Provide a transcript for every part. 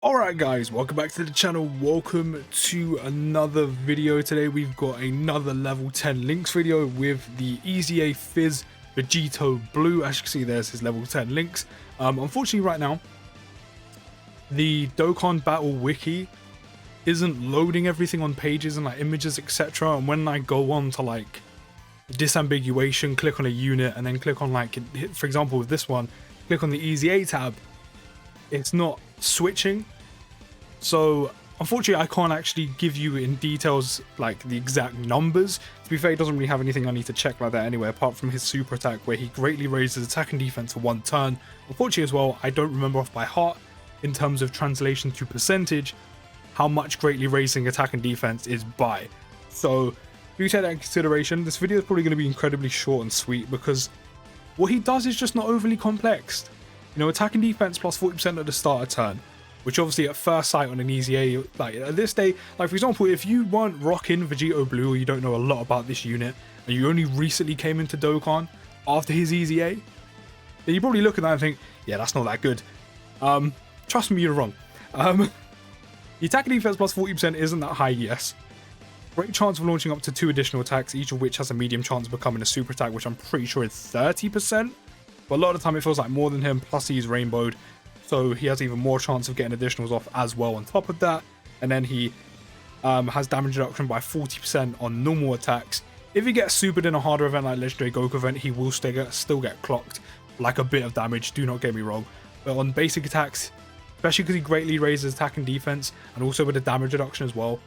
Alright guys, welcome back to the channel. Welcome to another video. Today we've got another level 10 links video with the EZA PHY Vegito Blue. As you can see, there's his level 10 links. Unfortunately right now, the Dokkan battle wiki isn't loading everything on pages and like images, etc. And when I go on to like disambiguation, click on a unit and then click on like, for example with this one, click on the EZA tab, it's not switching. So unfortunately I can't actually give you in details like the exact numbers. To be fair, he doesn't really have anything I need to check like that anyway, apart from his super attack where he greatly raises attack and defense for one turn. Unfortunately as well, I don't remember off by heart in terms of translation to percentage how much greatly raising attack and defense is by. So do take that in consideration. This video is probably going to be incredibly short and sweet because what he does is just not overly complex. You know, attack and defense plus 40% at the start of turn, which obviously at first sight on an EZA, like at this day, like for example, if you weren't rocking Vegito Blue or you don't know a lot about this unit and you only recently came into Dokkan after his EZA, then you probably look at that and think, yeah, that's not that good. Trust me, you're wrong. The attack and defense plus 40% isn't that high, yes. Great chance of launching up to 2 additional attacks, each of which has a medium chance of becoming a super attack, which I'm pretty sure is 30%. But a lot of the time it feels like more than him, plus he's rainbowed, so he has even more chance of getting additionals off as well on top of that. And then he has damage reduction by 40% on normal attacks. If he gets supered in a harder event like Legendary Goku event, he will still get clocked like a bit of damage, do not get me wrong. But on basic attacks, especially because he greatly raises attack and defense, and also with the damage reduction as well,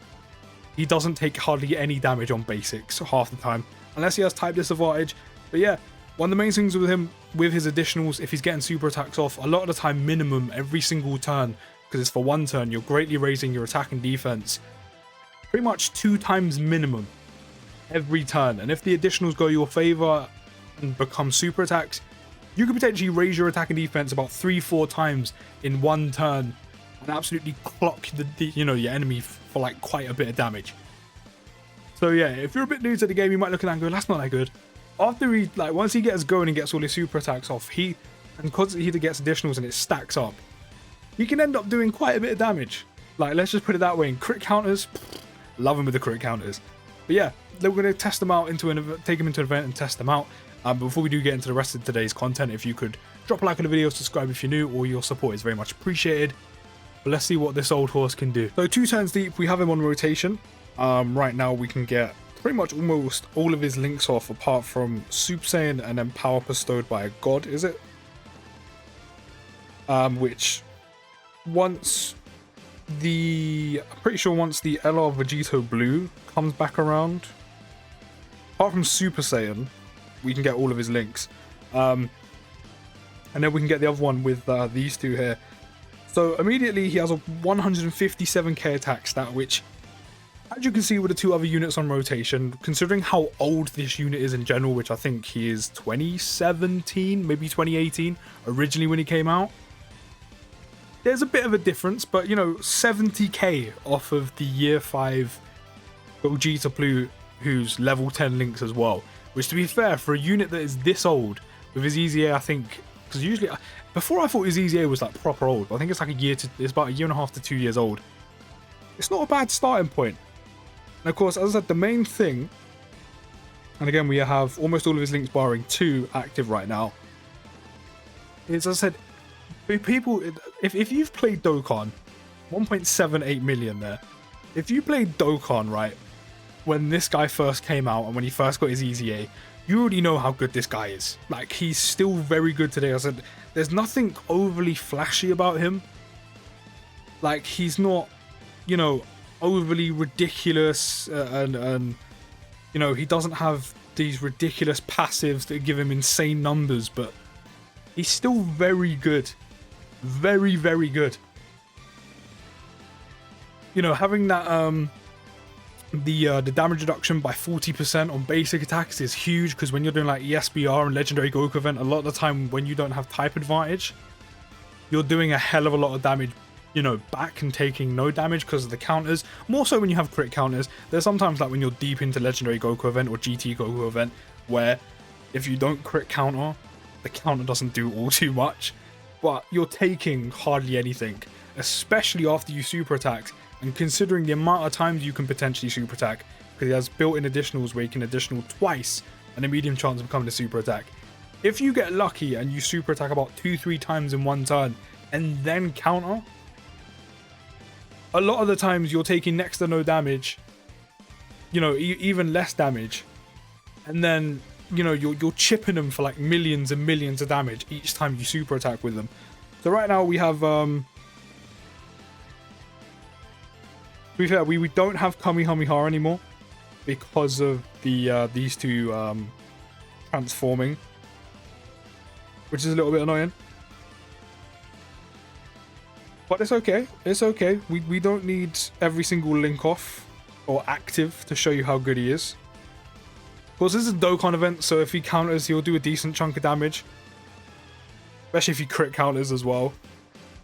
he doesn't take hardly any damage on basics half the time, unless he has type disadvantage. But yeah, one of the main things with him, with his additionals, if he's getting super attacks off, a lot of the time minimum every single turn, because it's for one turn, you're greatly raising your attack and defense pretty much 2 times minimum every turn. And if the additionals go your favor and become super attacks, you could potentially raise your attack and defense about 3-4 times in one turn and absolutely clock your enemy for like quite a bit of damage. So yeah, if you're a bit new to the game, you might look at that and go, that's not that good. After he, like, once he gets going and gets all his super attacks off, and because he gets additionals and it stacks up, he can end up doing quite a bit of damage. Like, let's just put it that way. In crit counters, love him with the crit counters. But yeah, we're going to test them out take him into an event and test them out. But before we do get into the rest of today's content, if you could drop a like on the video, subscribe if you're new, all your support is very much appreciated. But let's see what this old horse can do. So 2 turns deep, we have him on rotation. Right now we can get pretty much almost all of his links off, apart from Super Saiyan and then power bestowed by a god, is it? Which once I'm pretty sure once the LR Vegito Blue comes back around, apart from Super Saiyan, we can get all of his links. And then we can get the other one with these 2 here. So immediately he has a 157k attack stat, which, as you can see with the 2 other units on rotation, considering how old this unit is in general, which I think he is 2017, maybe 2018, originally when he came out, there's a bit of a difference, but you know, 70k off of the year 5 Vegito Blue, who's level 10 links as well, which to be fair, for a unit that is this old, with his EZA, I think, because usually, before I thought his EZA was like proper old, but I think it's like it's about a year and a half to 2 years old. It's not a bad starting point. And of course, as I said, the main thing, and again, we have almost all of his links barring 2 active right now, is, as I said, people, if you've played Dokkan, 1.78 million there, if you played Dokkan, right, when this guy first came out and when he first got his EZA, you already know how good this guy is. Like, he's still very good today. As I said, there's nothing overly flashy about him. Like, he's not, you know, overly ridiculous, and you know, he doesn't have these ridiculous passives that give him insane numbers, but he's still very good, very, very good. You know, having that the damage reduction by 40% on basic attacks is huge, because when you're doing like ESBR and Legendary Goku event, a lot of the time when you don't have type advantage, you're doing a hell of a lot of damage, you know, back and taking no damage because of the counters. More so when you have crit counters. There's sometimes like when you're deep into Legendary Goku event or GT Goku event, where if you don't crit counter, the counter doesn't do all too much, but you're taking hardly anything. especially after you super attack, and considering the amount of times you can potentially super attack, because he has built-in additionals where you can additional twice and a medium chance of becoming a super attack. If you get lucky and you super attack about 2-3 times in one turn and then counter, a lot of the times you're taking next to no damage, you know, even less damage, and then, you know, you're chipping them for like millions and millions of damage each time you super attack with them. So right now we have to be fair, we don't have Kamehameha anymore because of the these two transforming, which is a little bit annoying. But it's okay. It's okay. We don't need every single link off or active to show you how good he is. Of course, this is a Dokkan event, so if he counters, he'll do a decent chunk of damage. Especially if he crit counters as well.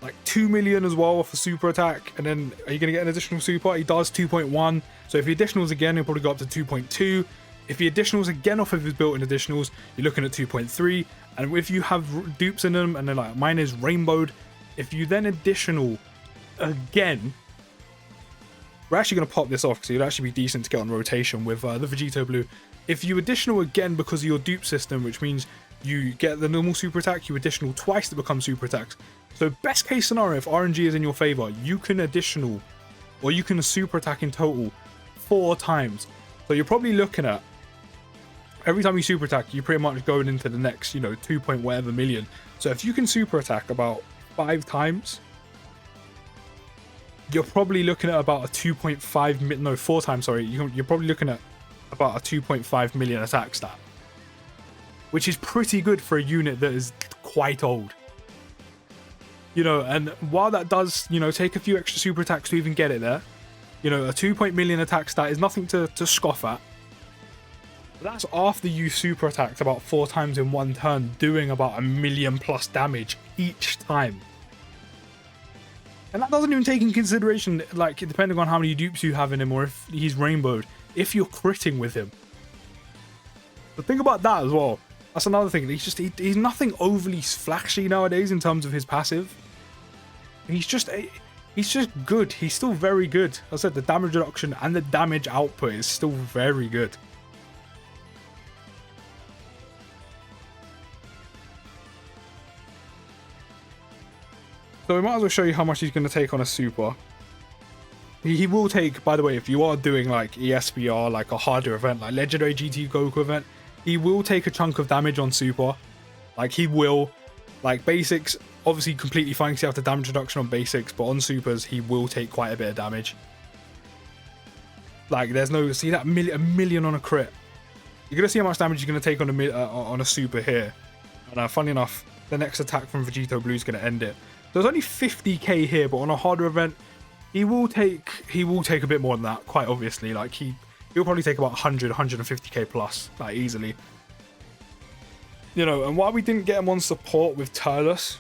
Like 2 million as well off a super attack. And then, are you going to get an additional super? He does 2.1. So if he additionals again, he'll probably go up to 2.2. If he additionals again off of his built-in additionals, you're looking at 2.3. And if you have dupes in them, and then like mine is rainbowed, if you then additional again, we're actually going to pop this off because it would actually be decent to get on rotation with the Vegito Blue. If you additional again because of your dupe system, which means you get the normal super attack, you additional twice to become super attacks. So best case scenario, if RNG is in your favor, you can additional, or you can super attack in total 4 times. So you're probably looking at, every time you super attack, you're pretty much going into the next, you know, 2 point whatever million. So if you can super attack about 5 times, you're probably looking at about a 2.5 million, no, 4 times, sorry. You're probably looking at about a 2.5 million attack stat, which is pretty good for a unit that is quite old. You know, and while that does, you know, take a few extra super attacks to even get it there, you know, a 2 million attack stat is nothing to scoff at. But that's after you super attacked about 4 times in one turn, doing about 1 million plus damage each time. And that doesn't even take in consideration, like, depending on how many dupes you have in him or if he's rainbowed, if you're critting with him. But think about that as well. That's another thing. He's nothing overly flashy nowadays in terms of his passive. He's just good. He's still very good. As I said, the damage reduction and the damage output is still very good. So we might as well show you how much he's going to take on a super. He will take, by the way, if you are doing like ESBR, like a harder event, like Legendary GT Goku event, he will take a chunk of damage on super. Like he will, like basics, obviously completely fine because you have the damage reduction on basics, but on supers, he will take quite a bit of damage. Like there's no, see that a million on a crit. You're going to see how much damage you're going to take on a super here. And funny enough, the next attack from Vegito Blue is going to end it. There's only 50k here, but on a harder event, he will take a bit more than that, quite obviously. Like he'll probably take about 150k plus, like easily. You know, and while we didn't get him on support with Turles,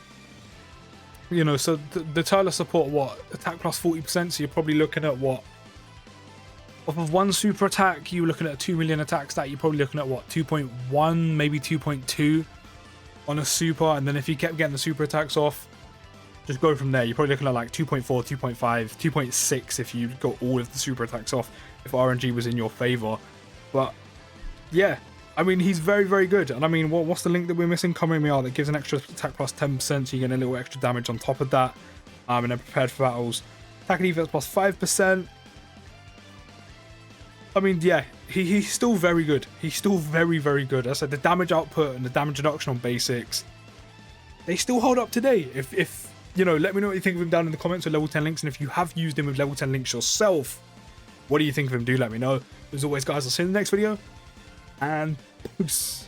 you know, so the Turles support, what, attack plus 40%, so you're probably looking at what, off of one super attack, you're looking at a 2 million attack stat, you're probably looking at what, 2.1, maybe 2.2 on a super, and then if you kept getting the super attacks off, just go from there. You're probably looking at like 2.4, 2.5, 2.6 if you got all of the super attacks off, if RNG was in your favor. But yeah, I mean, he's very, very good. And I mean, what's the link that we're missing? Kamehameha that gives an extra attack plus 10%, so you get a little extra damage on top of that. And then prepared for battles, attack and defense plus 5%. I mean, yeah, he's still very good. He's still very, very good. As I said, the damage output and the damage reduction on basics, they still hold up today. If you know, let me know what you think of him down in the comments with level 10 links. And if you have used him with level 10 links yourself, what do you think of him? Do let me know. As always, guys, I'll see you in the next video. And peace.